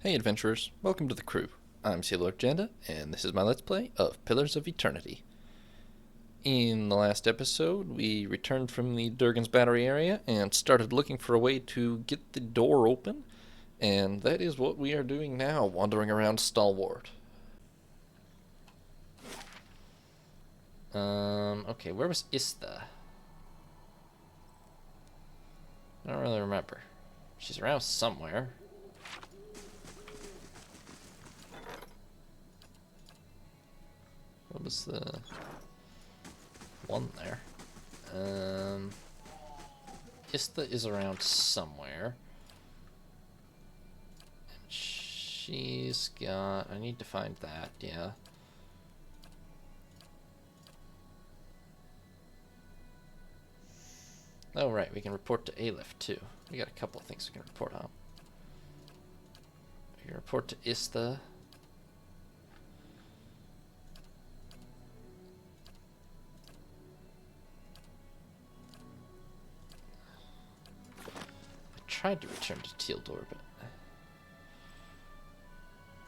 Hey adventurers, welcome to the crew. I'm Sailor Agenda, and this is my Let's Play of Pillars of Eternity. In the last episode, we returned from the Durgan's battery area and started looking for a way to get the door open, and that is what we are doing now, wandering around Stalwart. Okay, where was Ista? I don't really remember. She's around somewhere. What was the one there? Ista is around somewhere. And she's got... I need to find that, yeah. Oh, right, we can report to Aleph, too. We got a couple of things we can report on. We can report to Ista. Tried to return to Tealdor, but...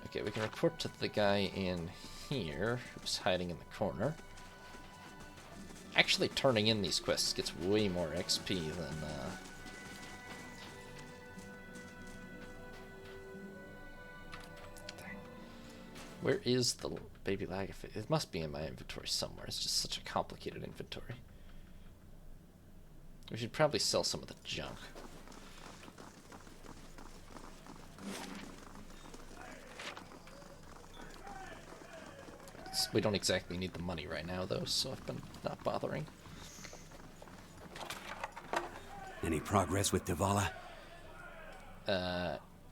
Okay, we can report to the guy in here, who's hiding in the corner. Actually, turning in these quests gets way more XP than, Where is the baby Lagafit? It must be in my inventory somewhere. It's just such a complicated inventory. We should probably sell some of the junk. We don't exactly need the money right now, though, so I've been not bothering. Any progress with Devala?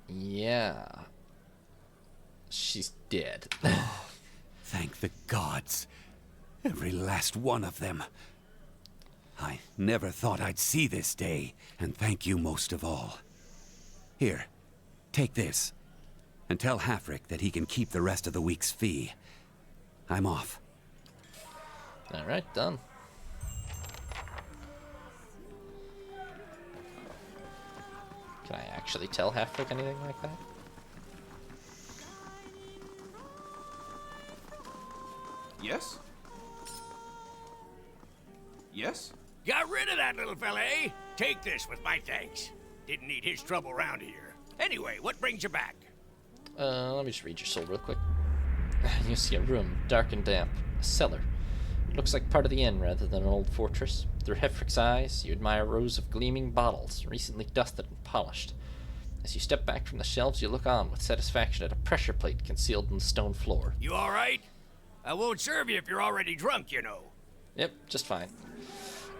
Yeah. She's dead. Thank the gods. Every last one of them. I never thought I'd see this day, and thank you most of all. Here, take this, and tell Hafric that he can keep the rest of the week's fee. I'm off. Alright, done. Can I actually tell Halfrick anything like that? Yes? Yes? Got rid of that little fella, eh? Take this with my thanks. Didn't need his trouble around here. Anyway, what brings you back? Let me just read your soul real quick. You see a room, dark and damp. A cellar. It looks like part of the inn rather than an old fortress. Through Hefric's eyes, you admire rows of gleaming bottles, recently dusted and polished. As you step back from the shelves, you look on with satisfaction at a pressure plate concealed in the stone floor. You all right? I won't serve you if you're already drunk, you know. Yep, just fine.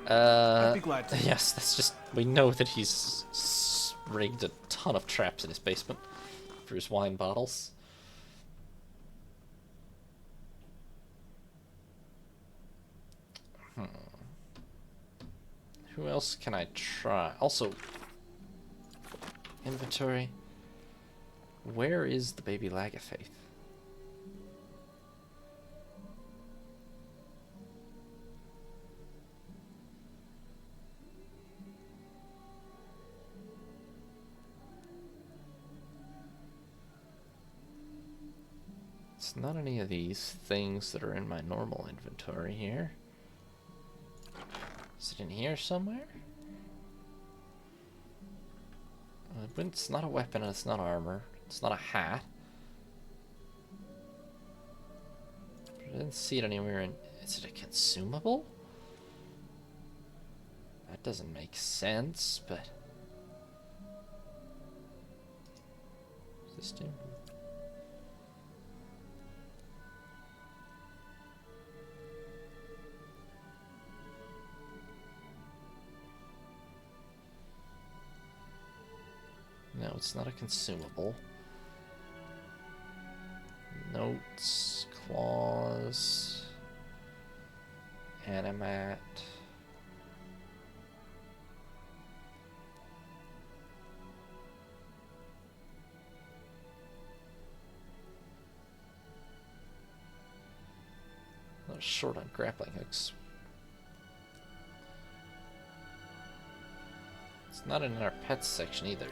I'd be glad to. Yes, that's just... We know that he's rigged a ton of traps in his basement for his wine bottles. Who else can I try? Also, inventory. Where is the baby Lagafaith? It's not any of these things that are in my normal inventory here. Is it in here somewhere? It's not a weapon and it's not armor. It's not a hat. I didn't see it anywhere in... Is it a consumable? That doesn't make sense, but... Is this dude? No, it's not a consumable. Notes, claws, animat. Not short on grappling hooks. It's not in our pets section either.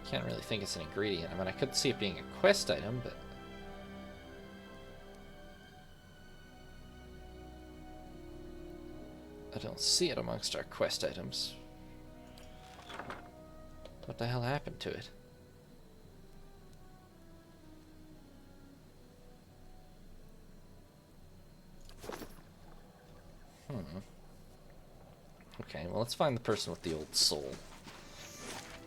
can't really think it's an ingredient. I mean, I could see it being a quest item, but... I don't see it amongst our quest items. What the hell happened to it? Okay, well, let's find the person with the old soul.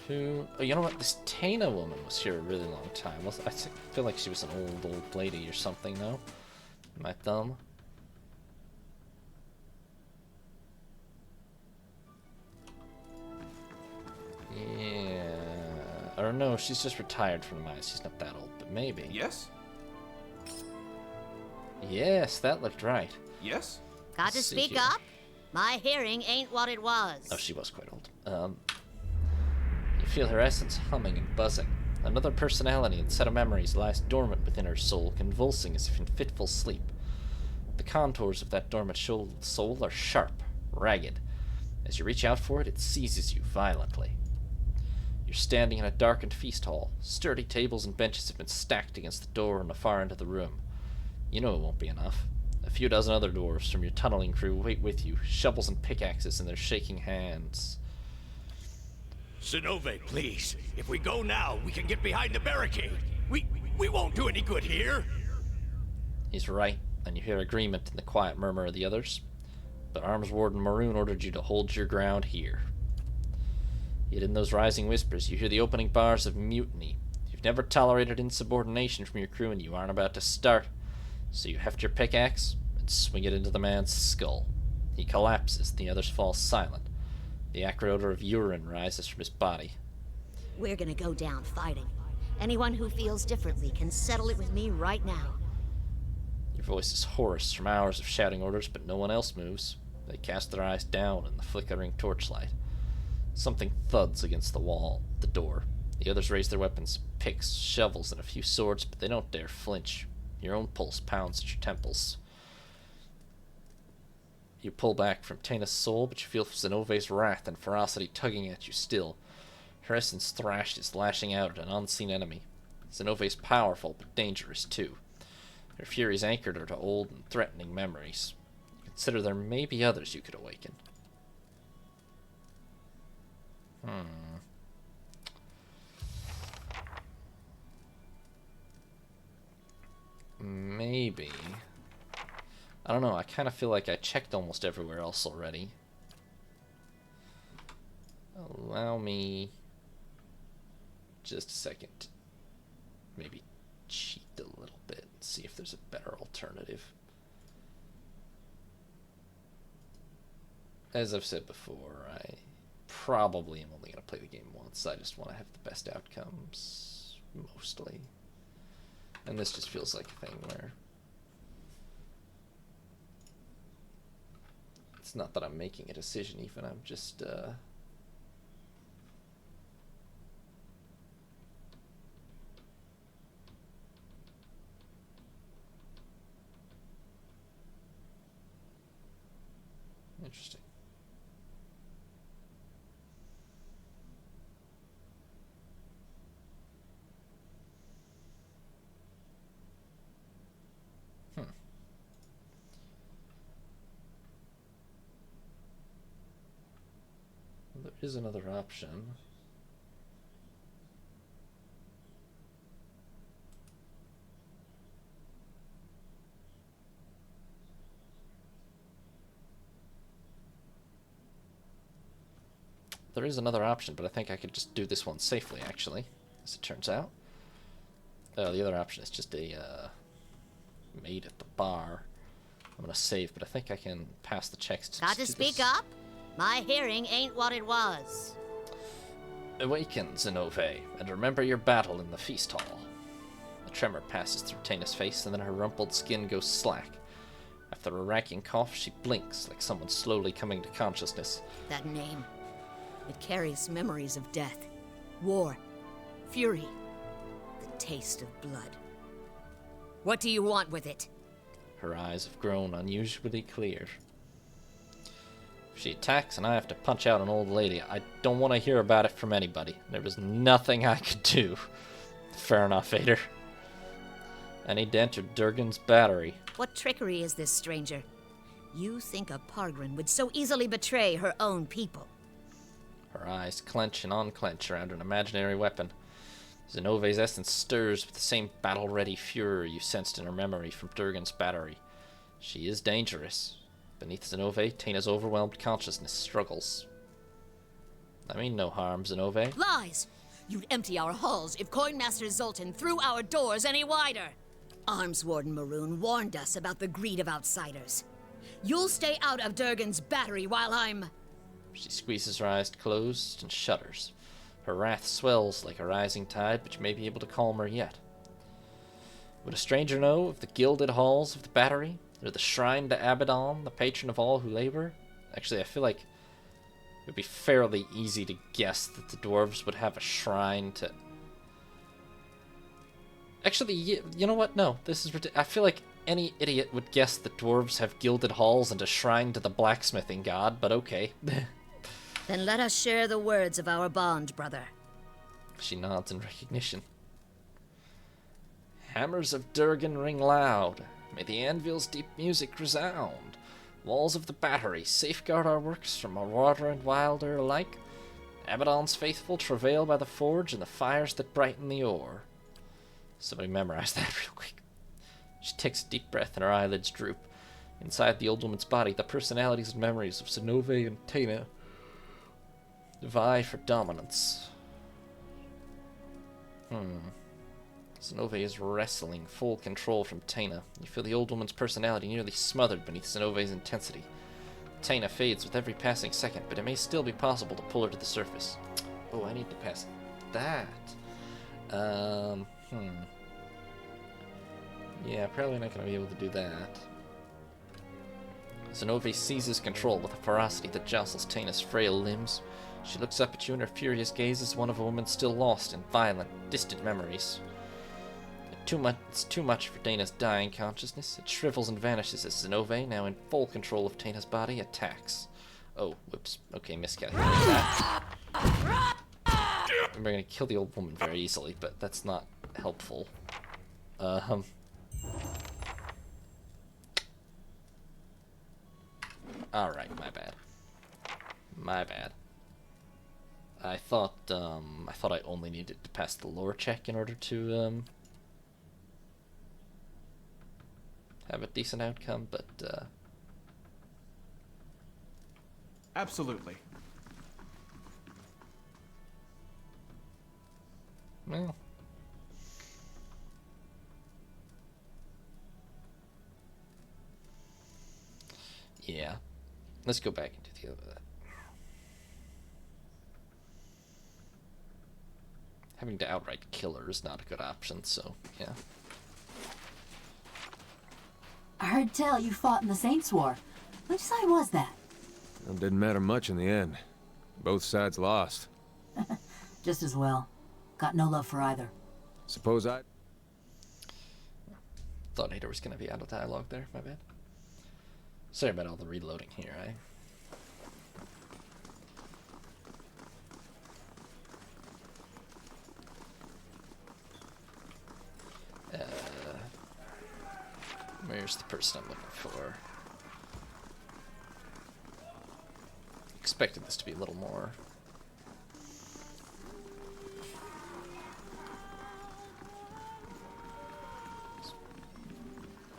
Who... Oh, you know what? This Taina woman was here a really long time. I feel like she was an old lady or something, though. My thumb. Yeah... Or no, she's just retired from the mines. She's not that old, but maybe. Yes? Yes, that looked right. Yes? Got to Let's see speak here. up? My hearing ain't what it was. Oh, she was quite old. You feel her essence humming and buzzing. Another personality and set of memories lies dormant within her soul, convulsing as if in fitful sleep. The contours of that dormant soul are sharp, ragged. As you reach out for it, it seizes you violently. You're standing in a darkened feast hall. Sturdy tables and benches have been stacked against the door on the far end of the room. You know it won't be enough. A few dozen other dwarves from your tunneling crew wait with you, shovels and pickaxes in their shaking hands. Zenove, please. If we go now, we can get behind the barricade. We won't do any good here. He's right, and you hear agreement in the quiet murmur of the others. But Arms Warden Maroon ordered you to hold your ground here. Yet in those rising whispers, you hear the opening bars of mutiny. You've never tolerated insubordination from your crew, and you aren't about to start. So you heft your pickaxe and swing it into the man's skull. He collapses, and the others fall silent. The acrid odor of urine rises from his body. We're gonna go down fighting. Anyone who feels differently can settle it with me right now. Your voice is hoarse from hours of shouting orders, but no one else moves. They cast their eyes down in the flickering torchlight. Something thuds against the wall, the door. The others raise their weapons, picks, shovels, and a few swords, but they don't dare flinch. Your own pulse pounds at your temples. You pull back from Taina's soul, but you feel Zenove's wrath and ferocity tugging at you still. Her essence thrashes, lashing out at an unseen enemy. Zenove's powerful, but dangerous too. Her fury's anchored her to old and threatening memories. Consider there may be others you could awaken. Maybe. I don't know, I kind of feel like I checked almost everywhere else already. Allow me just a second. Maybe cheat a little bit and see if there's a better alternative. As I've said before, I probably am only going to play the game once. I just want to have the best outcomes, mostly. And this just feels like a thing where it's not that I'm making a decision even, I'm just interesting. There is another option. There is another option, but I think I could just do this one safely, actually, as it turns out. The other option is just a maid at the bar. I'm gonna save, but I think I can pass the checks to Got to speak up? My hearing ain't what it was. Awaken, Zenove, and remember your battle in the feast hall. A tremor passes through Taina's face, and then her rumpled skin goes slack. After a racking cough, she blinks like someone slowly coming to consciousness. That name. It carries memories of death, war, fury, the taste of blood. What do you want with it? Her eyes have grown unusually clear. She attacks and I have to punch out an old lady. I don't want to hear about it from anybody. There was nothing I could do. Fair enough, Vader. I need to enter Durgan's battery. What trickery is this, stranger? You think a Pargrin would so easily betray her own people? Her eyes clench and unclench around an imaginary weapon. Zenove's essence stirs with the same battle-ready fury you sensed in her memory from Durgan's battery. She is dangerous. Beneath Zenove, Taina's overwhelmed consciousness struggles. I mean no harm, Zenove. Lies! You'd empty our halls if Coinmaster Zoltan threw our doors any wider. Arms Warden Maroon warned us about the greed of outsiders. You'll stay out of Durgan's battery while I'm... She squeezes her eyes closed and shudders. Her wrath swells like a rising tide, but you may be able to calm her yet. Would a stranger know of the gilded halls of the battery? Or the shrine to Abaddon, the patron of all who labor? Actually, I feel like it would be fairly easy to guess that the dwarves would have a shrine to... Actually, you know what? No, this is ridiculous. I feel like any idiot would guess that dwarves have gilded halls and a shrine to the blacksmithing god, but okay. Then let us share the words of our bond, brother. She nods in recognition. Hammers of Durgan ring loud. May the anvil's deep music resound. Walls of the battery safeguard our works from marauder and wilder alike. Abaddon's faithful travail by the forge and the fires that brighten the ore. Somebody memorize that real quick. She takes a deep breath and her eyelids droop. Inside the old woman's body, the personalities and memories of Zenove and Taina vie for dominance. Zenove is wrestling full control from Taina. You feel the old woman's personality nearly smothered beneath Zenove's intensity. Taina fades with every passing second, but it may still be possible to pull her to the surface. Oh, I need to pass that. Yeah, probably not going to be able to do that. Zenove seizes control with a ferocity that jostles Taina's frail limbs. She looks up at you and her furious gaze is one of a woman still lost in violent, distant memories. It's too much for Taina's dying consciousness. It shrivels and vanishes as Zenove, now in full control of Taina's body, attacks. Oh, whoops. Okay, miscalculated that. We're going to kill the old woman very easily, but that's not helpful. Alright, my bad. My bad. I thought I only needed to pass the lore check in order to, have a decent outcome, but, Absolutely. well... yeah. Let's go back and do the other... Having to outright kill her is not a good option, so, yeah. I heard tell you fought in the Saints' War. Which side was that? It didn't matter much in the end. Both sides lost. Just as well. Got no love for either. Suppose I... Thought Hater was going to be out of dialogue there, my bad. Sorry about all the reloading here, where's the person I'm looking for? Expected this to be a little more.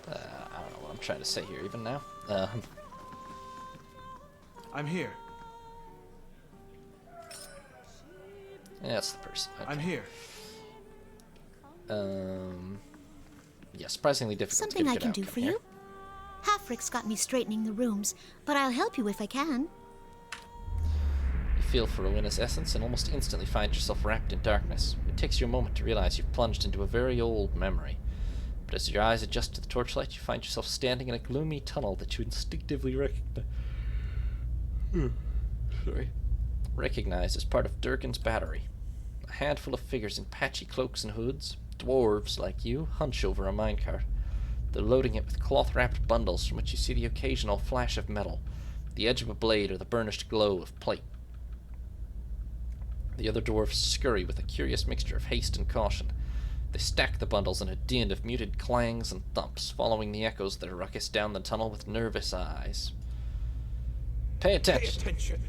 I don't know what I'm trying to say here even now. I'm here. Yeah, that's the person. Okay. I'm here. Yeah, surprisingly difficult Something to I get a can good do for outcome here. you? Halfrick's got me straightening the rooms, but I'll help you if I can. You feel for Rowena's essence and almost instantly find yourself wrapped in darkness. It takes you a moment to realize you've plunged into a very old memory. But as your eyes adjust to the torchlight, you find yourself standing in a gloomy tunnel that you instinctively recognize as part of Durgan's battery. A handful of figures in patchy cloaks and hoods, dwarves like you, hunch over a minecart. They're loading it with cloth-wrapped bundles from which you see the occasional flash of metal. the edge of a blade or the burnished glow of plate. The other dwarves scurry with a curious mixture of haste and caution. They stack the bundles in a din of muted clangs and thumps, following the echoes that ruckus down the tunnel with nervous eyes. Pay attention! Pay attention!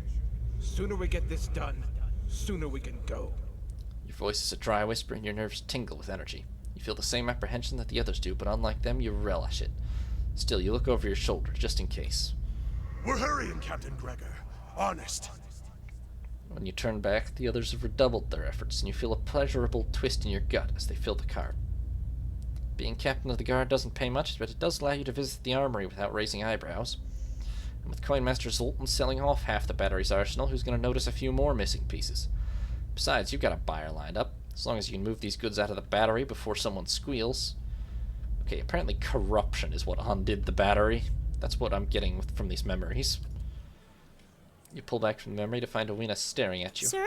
Sooner we get this done, sooner we can go. Your voice is a dry whisper and your nerves tingle with energy. You feel the same apprehension that the others do, but unlike them, you relish it. Still, you look over your shoulder, just in case. We're hurrying, Captain Gregor. Honest. When you turn back, the others have redoubled their efforts, and you feel a pleasurable twist in your gut as they fill the cart. Being captain of the guard doesn't pay much, but it does allow you to visit the armory without raising eyebrows. And with Coinmaster Zoltan selling off half the battery's arsenal, who's going to notice a few more missing pieces? Besides, you've got a buyer lined up, as long as you can move these goods out of the battery before someone squeals. Okay, apparently corruption is what undid the battery. That's what I'm getting from these memories. You pull back from the memory to find Owina staring at you. Sir?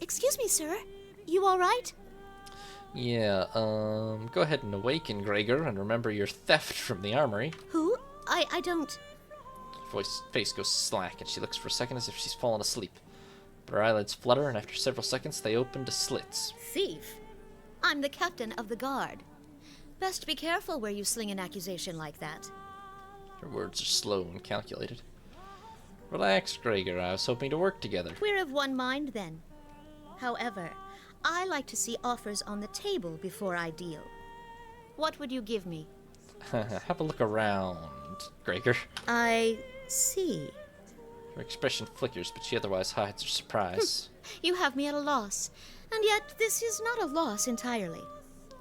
Excuse me, sir. You alright? Yeah, go ahead and awaken Gregor and remember your theft from the armory. Who? I don't... Face goes slack and she looks for a second as if she's fallen asleep. But her eyelids flutter and after several seconds they open to slits. Thief? I'm the captain of the guard. Best be careful where you sling an accusation like that. Her words are slow and calculated. Relax, Gregor. I was hoping to work together. We're of one mind, then. However, I like to see offers on the table before I deal. What would you give me? Have a look around, Gregor. I see. Her expression flickers, but she otherwise hides her surprise. You have me at a loss. And yet, this is not a loss entirely.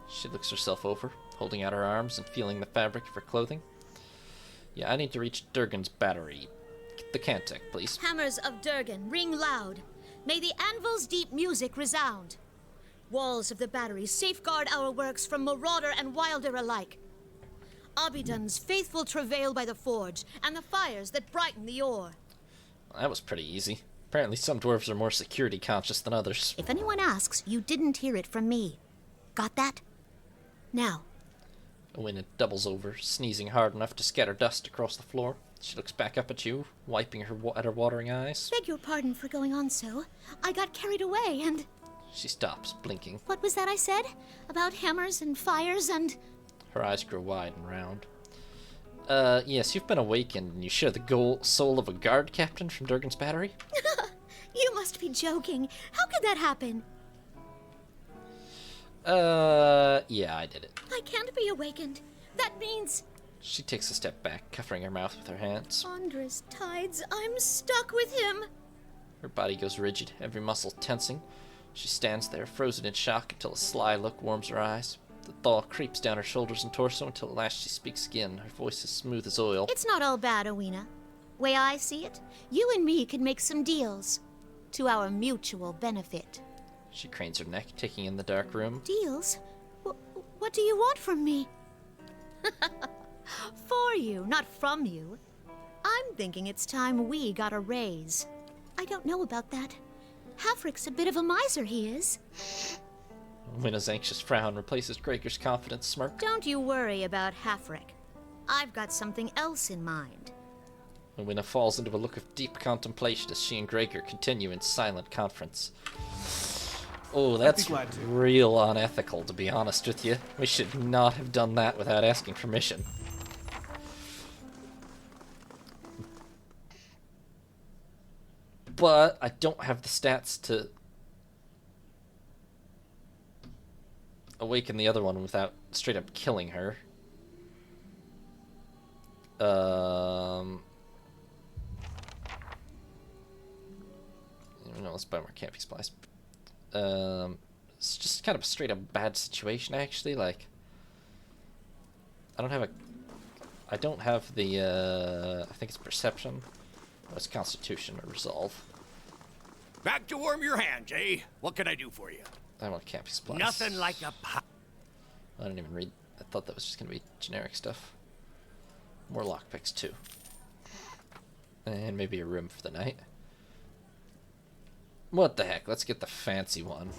She looks herself over, holding out her arms and feeling the fabric of her clothing. Yeah, I need to reach Durgan's battery. Get the Cantek, please. Hammers of Durgan, ring loud. May the anvil's deep music resound. Walls of the battery safeguard our works from marauder and wilder alike. Obsidian's faithful travail by the forge, and the fires that brighten the ore. Well, that was pretty easy. Apparently some dwarves are more security conscious than others. If anyone asks, you didn't hear it from me. Got that? Now. Owina doubles over, sneezing hard enough to scatter dust across the floor. She looks back up at you, wiping at her watering eyes. Beg your pardon for going on so. I got carried away and... She stops, blinking. What was that I said? About hammers and fires and... Her eyes grow wide and round. Yes, you've been awakened, and you share the soul of a guard captain from Durgan's battery? You must be joking. How could that happen? Yeah, I did it. I can't be awakened. That means... She takes a step back, covering her mouth with her hands. Thunderous tides, I'm stuck with him. Her body goes rigid, every muscle tensing. She stands there, frozen in shock, until a sly look warms her eyes. The thaw creeps down her shoulders and torso until at last she speaks again, her voice as smooth as oil. It's not all bad, Owina. Way I see it, you and me could make some deals. To our mutual benefit. She cranes her neck, taking in the dark room. Deals? What do you want from me? For you, not from you. I'm thinking it's time we got a raise. I don't know about that. Hafric's a bit of a miser, he is. Owina's anxious frown replaces Gregor's confident smirk. Don't you worry about Hafric. I've got something else in mind. Owina falls into a look of deep contemplation as she and Gregor continue in silent conference. Oh, that's real unethical, to be honest with you. We should not have done that without asking permission. But I don't have the stats to awaken the other one without straight up killing her. No, let's buy more camping supplies. It's just kind of a straight up bad situation, actually. Like, I don't have the, I think it's perception. Oh, it's constitution or resolve. Back to warm your hands, eh? What can I do for you? I want camping supplies. Nothing like a pop. I didn't even read. I thought that was just going to be generic stuff. More lockpicks, too. And maybe a room for the night. What the heck? Let's get the fancy one.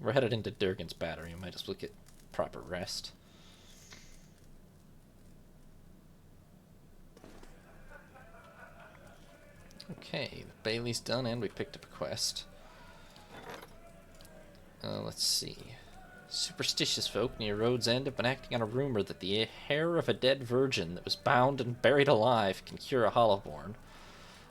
We're headed into Durgan's battery. We might as well get proper rest. Okay, Bailey's done, and we picked up a quest. Let's see. Superstitious folk near Road's End have been acting on a rumor that the hair of a dead virgin that was bound and buried alive can cure a hollowborn.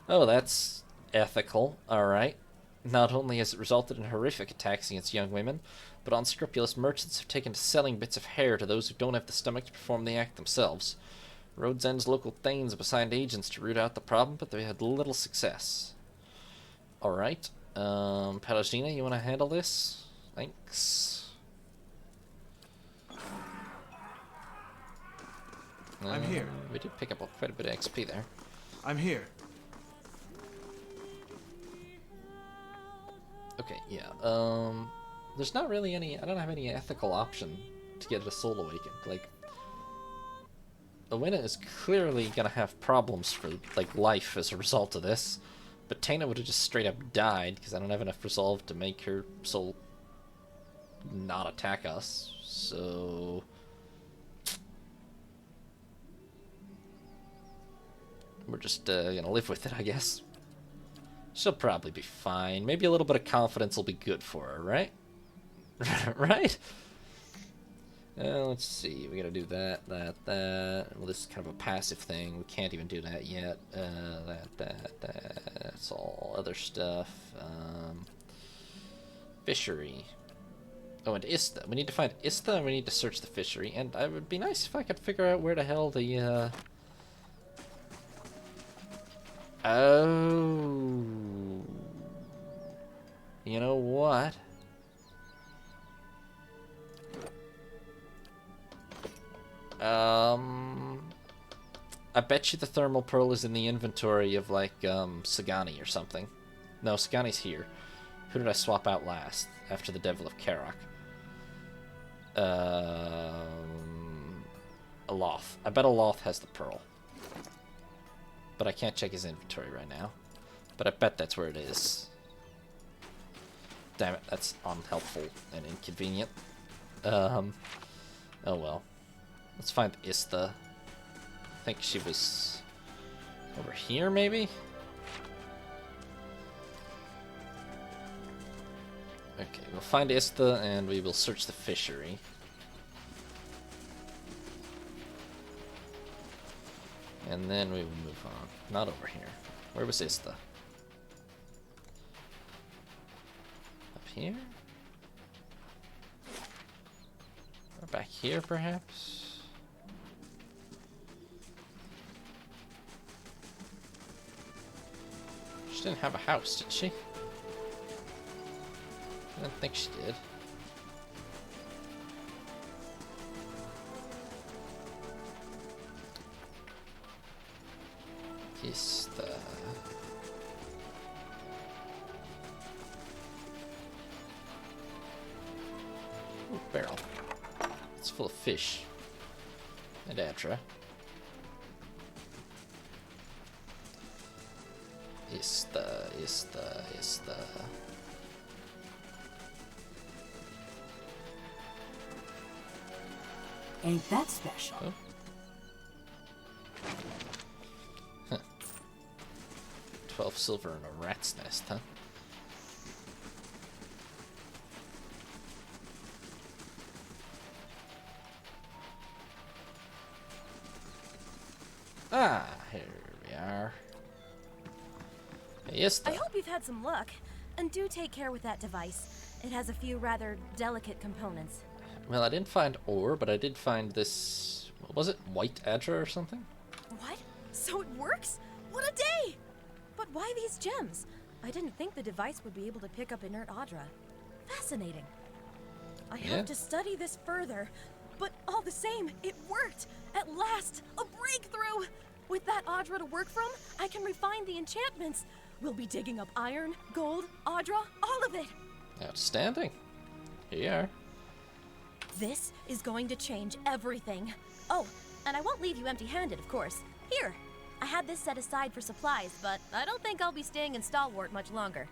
Oh, that's ethical. Alright. Not only has it resulted in horrific attacks against young women, but unscrupulous merchants have taken to selling bits of hair to those who don't have the stomach to perform the act themselves. Road's End's local thanes have assigned agents to root out the problem, but they had little success. Alright. Palagina, you want to handle this? Thanks. I'm here. We did pick up quite a bit of XP there. I'm here. Okay, yeah. There's not really any... I don't have any ethical option to get a soul awakened. Like, Owena is clearly gonna have problems for, like, life as a result of this. But Taina would have just straight up died, because I don't have enough resolve to make her soul not attack us. So... we're just gonna live with it, I guess. She'll probably be fine. Maybe a little bit of confidence will be good for her, right? Right? Let's see. We gotta do that. Well, this is kind of a passive thing. We can't even do that yet. That's all other stuff. Fishery. Oh, and Ista. We need to find Ista, and we need to search the fishery. And it would be nice if I could figure out where the hell the, Oh. You know what? I bet you the thermal pearl is in the inventory of, like, Sagani or something. No, Sagani's here. Who did I swap out last? After the Devil of Karak. Aloth. I bet Aloth has the pearl. But I can't check his inventory right now. But I bet that's where it is. Damn it, that's unhelpful and inconvenient. Oh well. Let's find Ista. I think she was over here, maybe? Okay, we'll find Ista and we will search the fishery. And then we will move on. Not over here. Where was Ista? Up here? Or back here, perhaps? She didn't have a house, did she? I didn't think she did. Ista. Ooh, barrel. It's full of fish. And Atra. Ista. Ain't that special? Oh. Huh. 12 silver and a rat's nest, huh? Ah, here we are. Yes. I hope you've had some luck, and do take care with that device. It has a few rather delicate components. Well, I didn't find ore, but I did find this... What was it? White Adra or something? What? So it works? What a day! But why these gems? I didn't think the device would be able to pick up inert Adra. Fascinating. I have to study this further, but all the same, it worked! At last, a breakthrough! With that Adra to work from, I can refine the enchantments. We'll be digging up iron, gold, Adra, all of it! Outstanding. Here you are. This is going to change everything. Oh, and I won't leave you empty-handed, of course. Here, I had this set aside for supplies, but I don't think I'll be staying in Stalwart much longer.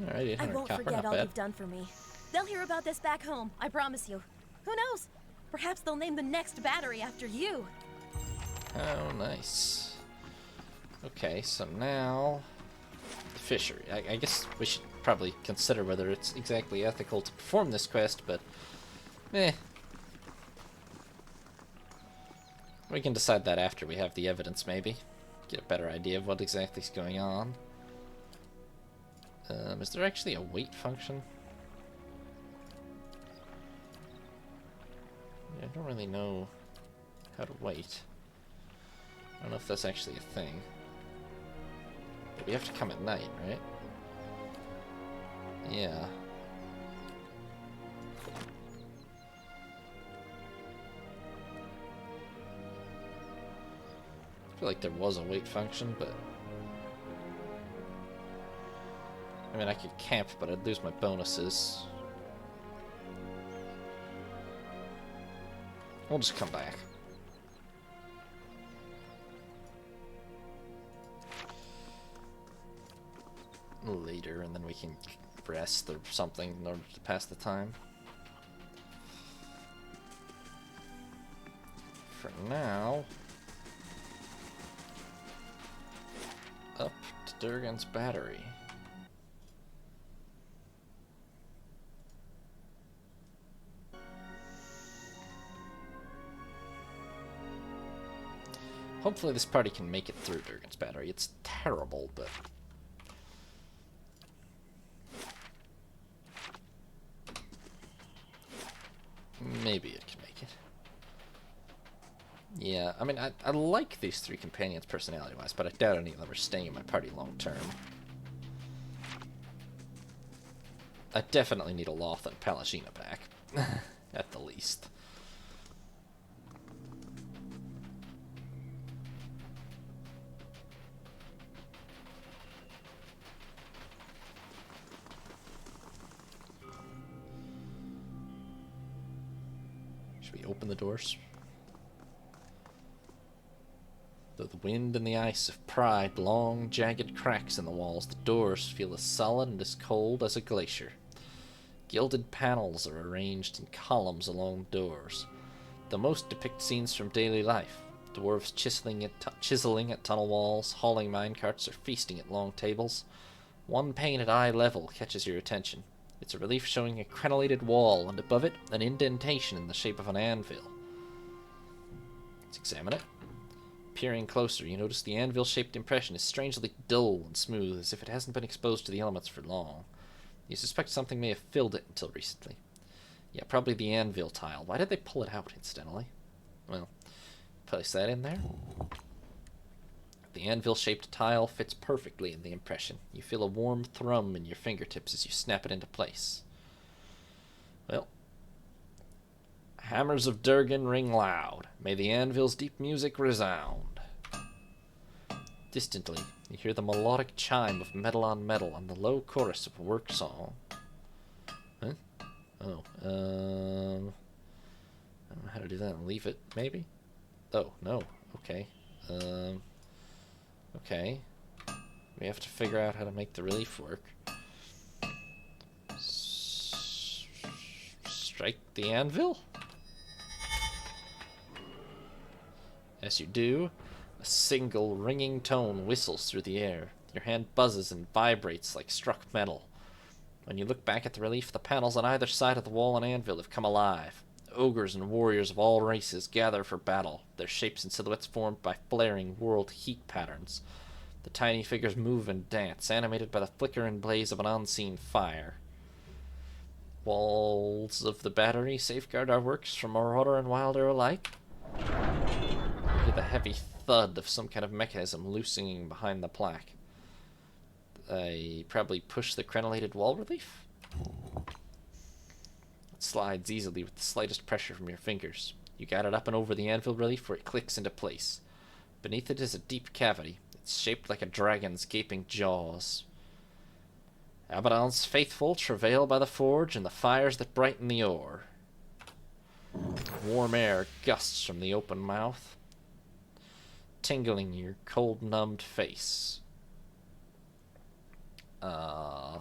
Alright, 800 I won't copper, forget not all bad. you've done for me. They'll hear about this back home, I promise you. Who knows? Perhaps they'll name the next battery after you. Oh, nice. Okay, so now... the fishery. I guess we should probably consider whether it's exactly ethical to perform this quest, but eh. We can decide that after we have the evidence, maybe. Get a better idea of what exactly is going on. Is there actually a wait function? Yeah, I don't really know how to wait. I don't know if that's actually a thing. But we have to come at night, right? Yeah. I feel like there was a wait function, but... I mean, I could camp, but I'd lose my bonuses. We'll just come back. Later, and then we can rest or something in order to pass the time. For now, up to Durgan's battery. Hopefully this party can make it through Durgan's battery. It's terrible, but... maybe it can make it. Yeah, I mean, I like these three companions personality-wise, but I doubt any of them are staying in my party long-term. I definitely need a Loth and Palagina back, at the least. Should we open the doors? Though the wind and the ice have pried long, jagged cracks in the walls, the doors feel as solid and as cold as a glacier. Gilded panels are arranged in columns along the doors. The most depict scenes from daily life. Dwarves chiseling at tunnel walls, hauling minecarts, or feasting at long tables. One pane at eye level catches your attention. It's a relief showing a crenellated wall, and above it, an indentation in the shape of an anvil. Let's examine it. Peering closer, you notice the anvil-shaped impression is strangely dull and smooth, as if it hasn't been exposed to the elements for long. You suspect something may have filled it until recently. Yeah, probably the anvil tile. Why did they pull it out, incidentally? Well, place that in there. The anvil-shaped tile fits perfectly in the impression. You feel a warm thrum in your fingertips as you snap it into place. Well, hammers of Durgan ring loud. May the anvil's deep music resound. Distantly, you hear the melodic chime of metal on metal and the low chorus of a work song. Huh? Oh, I don't know how to do that. Leave it, maybe? Oh, no. Okay. Okay. We have to figure out how to make the relief work. Strike the anvil? As you do, a single ringing tone whistles through the air. Your hand buzzes and vibrates like struck metal. When you look back at the relief, the panels on either side of the wall and anvil have come alive. Ogres and warriors of all races gather for battle, their shapes and silhouettes formed by flaring world heat patterns. The tiny figures move and dance, animated by the flicker and blaze of an unseen fire. Walls of the battery safeguard our works from marauder and wilder alike. You hear the heavy thud of some kind of mechanism loosening behind the plaque. I probably push the crenellated wall relief? It slides easily with the slightest pressure from your fingers. You guide it up and over the anvil relief where it clicks into place. Beneath it is a deep cavity. It's shaped like a dragon's gaping jaws. Abaddon's faithful travail by the forge and the fires that brighten the ore. Warm air gusts from the open mouth, tingling your cold, numbed face. The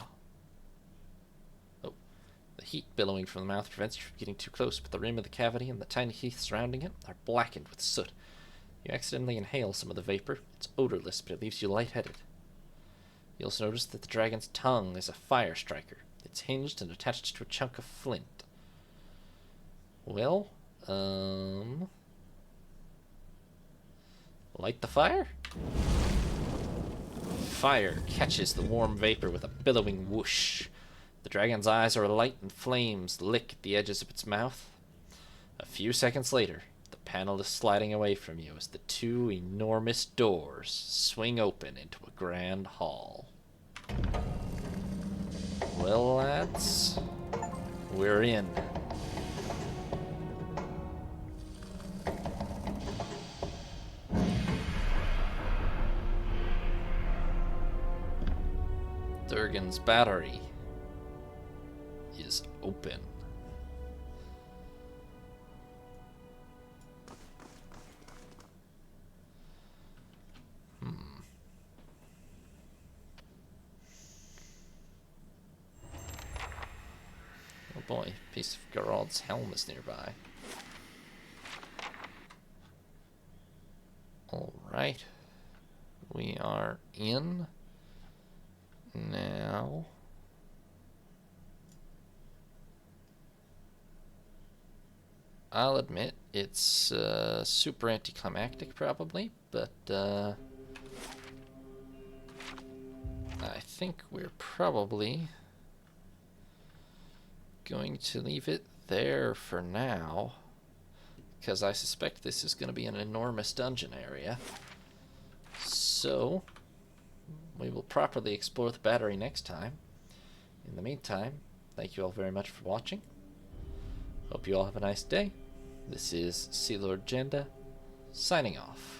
heat billowing from the mouth prevents you from getting too close, but the rim of the cavity and the tiny teeth surrounding it are blackened with soot. You accidentally inhale some of the vapor. It's odorless, but it leaves you lightheaded. You'll also notice that the dragon's tongue is a fire striker. It's hinged and attached to a chunk of flint. Well, light the fire? Fire catches the warm vapor with a billowing whoosh. The dragon's eyes are alight and flames lick at the edges of its mouth. A few seconds later, the panel is sliding away from you as the two enormous doors swing open into a grand hall. Well, lads, we're in. Durgan's battery is open. Oh boy, a piece of Gerald's helm is nearby. Alright. We are in now. I'll admit it's super anticlimactic probably, but I think we're probably going to leave it there for now, because I suspect this is going to be an enormous dungeon area. So we will properly explore the battery next time. In the meantime, thank you all very much for watching. Hope you all have a nice day. This is Sea Lord Jenda, signing off.